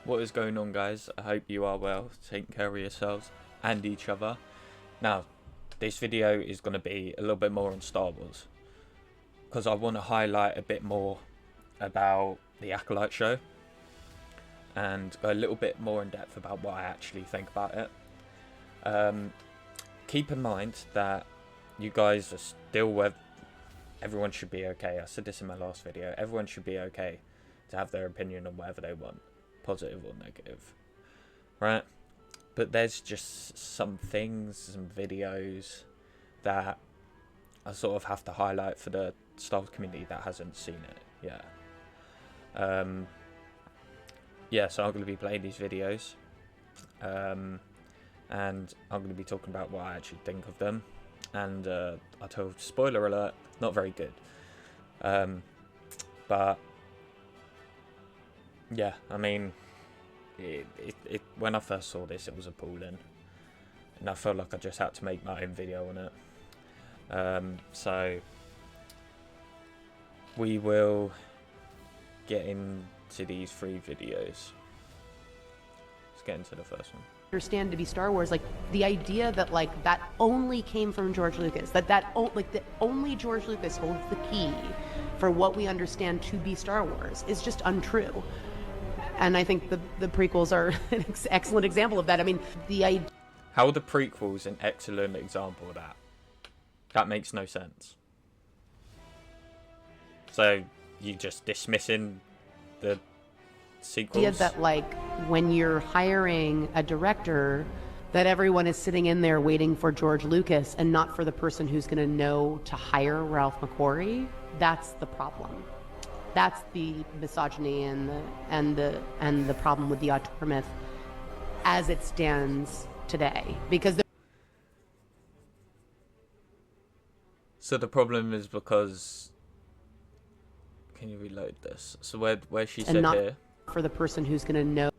What is going on, guys? I hope you are well, taking care of yourselves and each other. Now, this video is going to be a little bit more on Star Wars, because I want to highlight a bit more about the Acolyte show and go a little bit more in depth about what I actually think about it. Keep in mind that you guys are still with everyone should be okay. I said this in my last video. Everyone should be okay to have their opinion on whatever they want, positive or negative, right? But there's just some things, some videos that I sort of have to highlight for the Star Wars community that hasn't seen it yet. So I'm going to be playing these videos, and I'm going to be talking about what I actually think of them. And I told, spoiler alert, not very good. But yeah, I mean, it when I first saw this, it was appalling, and I felt like I just had to make my own video on it. So we will get into these 3 videos. Let's get into the first one. Understand to be Star Wars, like the idea that like that only came from George Lucas, that only George Lucas holds the key for what we understand to be Star Wars is just untrue. And I think the prequels are an excellent example of that. I mean, how are the prequels an excellent example of that? That makes no sense. So you just dismissing the sequels? Idea that like when you're hiring a director, that everyone is sitting in there waiting for George Lucas and not for the person who's going to know to hire Ralph McQuarrie. That's the problem. That's the misogyny and the problem with the auteur myth as it stands today. Because so the problem is because, can you reload this? So where she said not here, for the person who's going to know.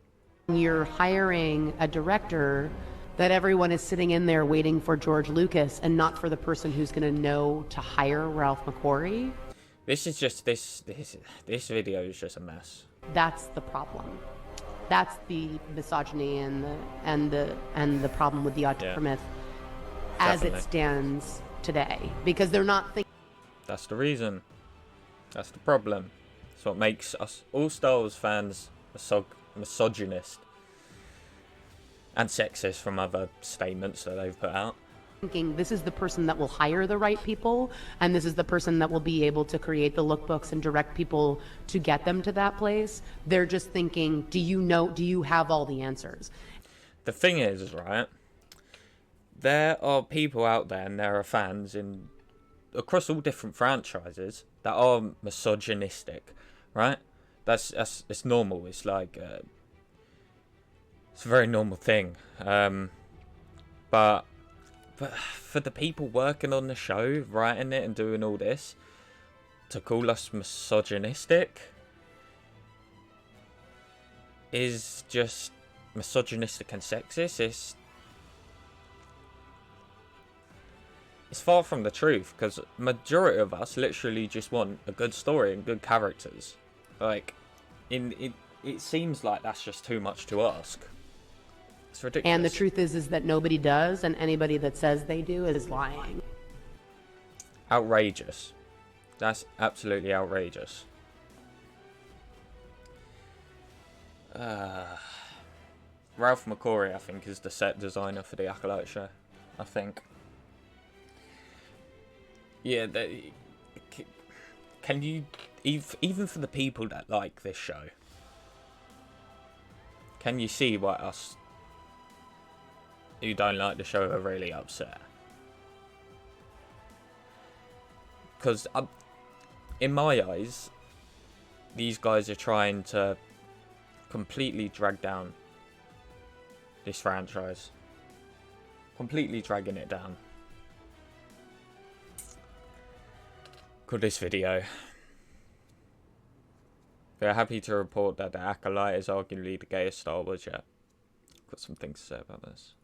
When you're hiring a director, that everyone is sitting in there waiting for George Lucas and not for the person who's going to know to hire Ralph McQuarrie. this is just this video is just a mess. That's the problem. That's the misogyny and the problem with the auteur myth as Definitely. it stands today, because they're not thinking. That's the reason. That's the problem. That's what makes us all Star Wars fans misogynist and sexist from other statements that they've put out. Thinking this is the person that will hire the right people, and this is the person that will be able to create the lookbooks and direct people to get them to that place. They're just thinking, do you have all the answers? The thing is, right, there are people out there and there are fans across all different franchises that are misogynistic, right? It's normal. It's like it's a very normal thing. But for the people working on the show, writing it and doing all this, to call us misogynistic is just misogynistic and sexist. It's far from the truth, because majority of us literally just want a good story and good characters. Like, it seems like that's just too much to ask. It's ridiculous. And the truth is that nobody does, and anybody that says they do is lying. Outrageous. That's absolutely outrageous. Ralph McQuarrie, I think, is the set designer for the Acolyte show. I think. Yeah, can you, even for the people that like this show, can you see why us who don't like the show are really upset? Because in my eyes, these guys are trying to completely drag down this franchise. Completely dragging it down. Called this video. We're happy to report that the Acolyte is arguably the gayest Star Wars yet. Got some things to say about this.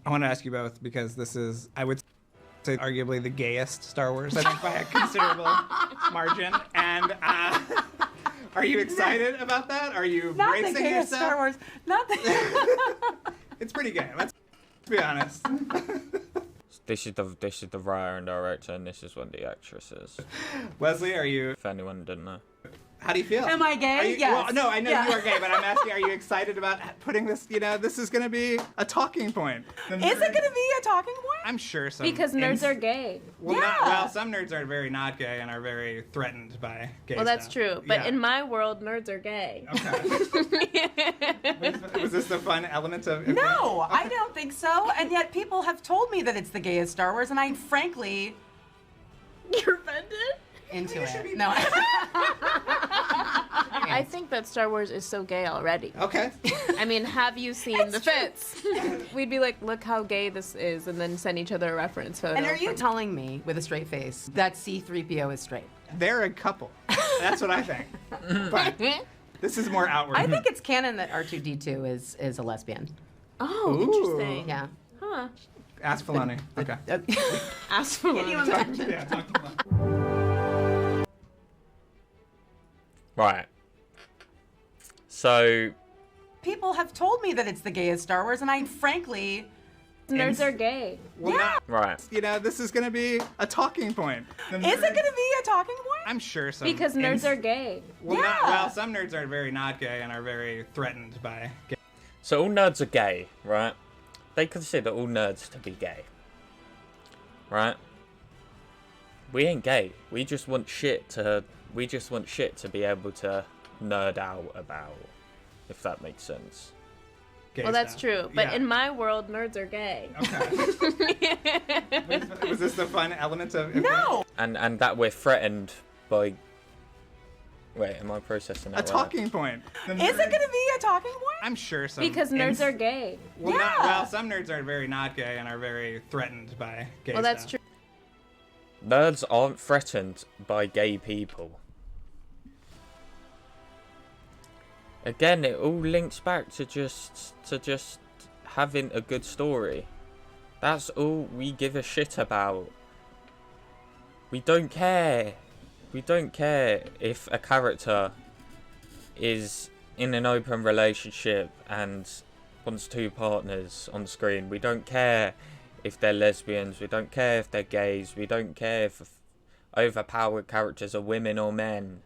I want to ask you both, because this is, I would say, arguably the gayest Star Wars, I think, by a considerable margin. And Are you excited about that? Are you Not the bracing gayest yourself? Star Wars. Not the. It's pretty gay. Let's be honest. This is the writer and director, and this is one of the actresses. Leslie, are you? If anyone didn't know. How do you feel? Am I gay? Are you, Yes. Well, no, I know Yeah. you are gay, but I'm asking, are you excited about putting this? You know, this is going to be a talking point. Is it going to be a talking point? I'm sure some. Because nerds are gay. Well, Yeah. well, some nerds are very not gay and are very threatened by gay Well, that's stuff. true. But Yeah. in my world, nerds are gay. Okay. Was this the fun element of? No, I don't think so. And yet people have told me that it's the gayest Star Wars, and I frankly You're offended? into You should it. be- No. I think that Star Wars is so gay already. Okay. I mean, have you seen the fits? We'd be like, look how gay this is, and then send each other a reference photo. And are you from- telling me with a straight face that C-3PO is straight? They're a couple. That's what I think. But this is more outward. I think it's canon that R2-D2 is a lesbian. Oh, Ooh. interesting. Yeah. Huh. Ask Filoni. Okay. Ask for Can you one. imagine? Yeah, talk to Filoni. Right. So, People have told me that it's the gayest Star Wars, and I frankly Nerds are gay. Well, Yeah. right. You know, this is going to be a talking point. Is it going to be a talking point? I'm sure some. Because nerds are gay. Well, Yeah. well, some nerds are very not gay and are very threatened by gay. So all nerds are gay, right? They consider all nerds to be gay. Right? We ain't gay. We just want shit to be able to nerd out about, if that makes sense. Gay Well, that's stuff. true. But Yeah. in my world, nerds are gay. Okay. Was this the fun element of? No. And that we're threatened by. Wait, am I processing A that right? talking point. Is it going to be a talking point? I'm sure some. Because nerds are gay. Well, Yeah. well, some nerds are very not gay and are very threatened by gay Well, that's stuff. true. Nerds aren't threatened by gay people. Again, it all links back to just having a good story. That's all we give a shit about. We don't care. We don't care if a character is in an open relationship and wants two partners on screen. We don't care if they're lesbians. We don't care if they're gays. We don't care if overpowered characters are women or men.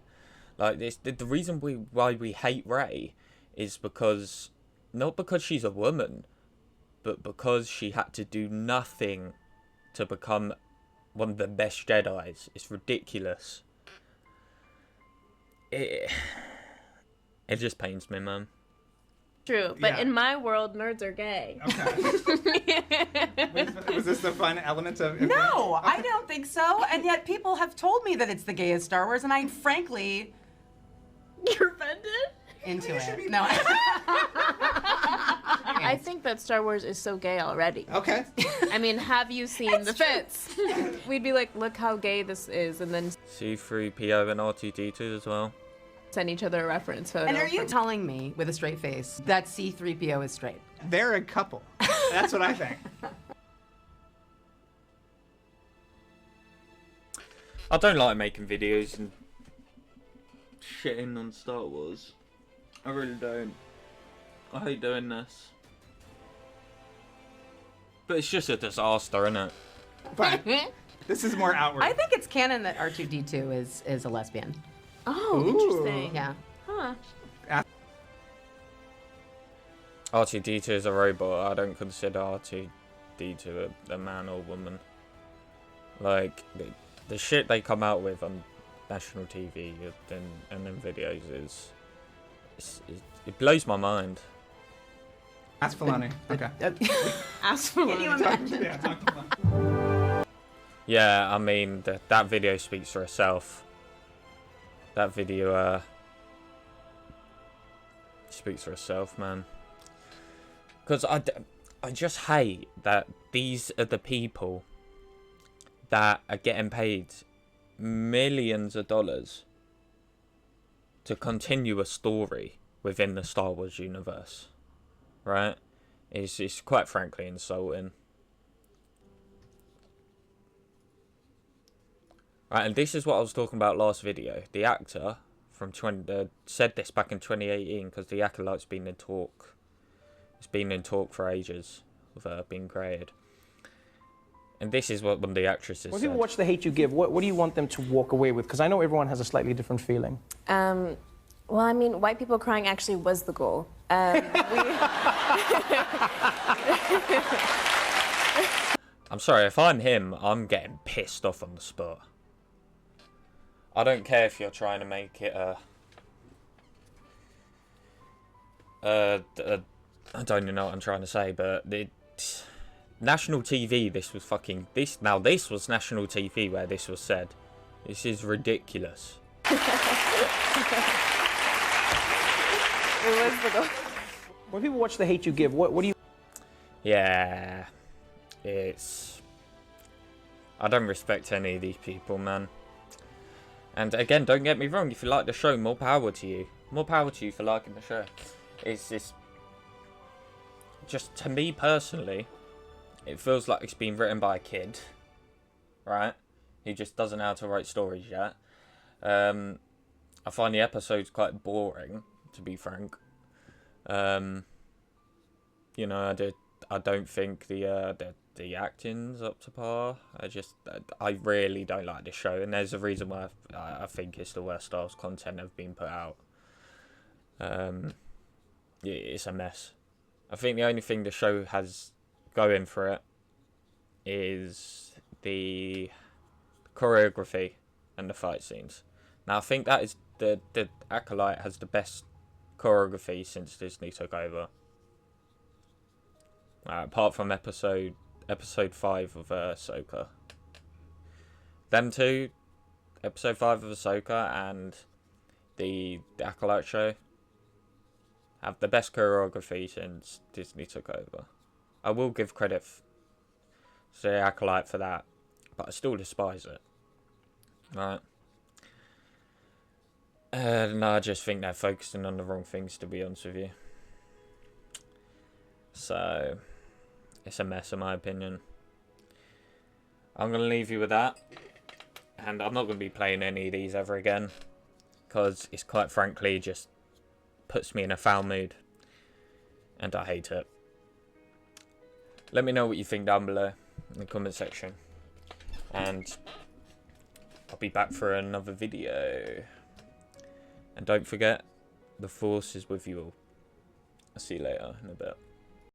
Like this, the reason why we hate Rey is because not because she's a woman, but because she had to do nothing to become one of the best Jedis. It's ridiculous. It just pains me, man. True. But Yeah. in my world, nerds are gay. Okay. Was this the fun element of? No, I don't think so. And yet people have told me that it's the gayest Star Wars, and I frankly You're offended? into it. No. I think that Star Wars is so gay already. Okay. I mean, have you seen the fits? We'd be like, look how gay this is, and then C-3PO and R2-D2 as well. send each other a reference photo. And are you from- telling me with a straight face that C-3PO is straight? They're a couple. That's what I think. I don't like making videos and shitting on Star Wars. I really don't. I hate doing this. But it's just a disaster, isn't it? But this is more outward. I think it's canon that R2-D2 is a lesbian. Oh, Ooh. interesting. Yeah. Huh. R2-D2 is a robot. I don't consider R2-D2 a man or woman. Like, the shit they come out with on national TV and then videos it blows my mind. Ask Filoni. Okay. Ask for Can you one. imagine? Yeah, talk to Filoni. Yeah, I mean, that video speaks for itself. That video, speaks for itself, man. Because I just hate that these are the people that are getting paid millions of dollars to continue a story within the Star Wars universe. Right? It's quite frankly insulting. Right, and this is what I was talking about last video. The actor from said this back in 2018 because the Acolyte's been in talk. It's been in talk for ages of being created. And this is what one of the actresses When said. people watch The Hate You Give, what do you want them to walk away with? Because I know everyone has a slightly different feeling. Well, I mean, white people crying actually was the goal. I'm sorry, if I'm him, I'm getting pissed off on the spot. I don't care if you're trying to make it I don't even know what I'm trying to say, but national TV, this was national TV where this was said. This is ridiculous. It was the goal. When people watch The Hate You Give, what do you... Yeah, I don't respect any of these people, man. And again, don't get me wrong, if you like the show, more power to you. More power to you for liking the show. It's just to me personally, it feels like it's been written by a kid, right? He just doesn't know how to write stories yet. I find the episodes quite boring, to be frank. You know, I don't think the acting's up to par. I really don't like this show, and there's a reason why I think it's the worst Star Wars content have been put out. It's a mess. I think the only thing the show has going for it is the choreography and the fight scenes. Now I think that is the Acolyte has the best choreography since Disney took over. Apart from episode 5 of Ahsoka. Them two, episode 5 of Ahsoka and the Acolyte show, have the best choreography since Disney took over. I will give credit to the Acolyte for that, but I still despise it. Right? No, I just think they're focusing on the wrong things, to be honest with you. So, it's a mess in my opinion. I'm going to leave you with that. And I'm not going to be playing any of these ever again. Because it's quite frankly just puts me in a foul mood. And I hate it. Let me know what you think down below in the comment section. And I'll be back for another video. And don't forget, the Force is with you all. I'll see you later in a bit.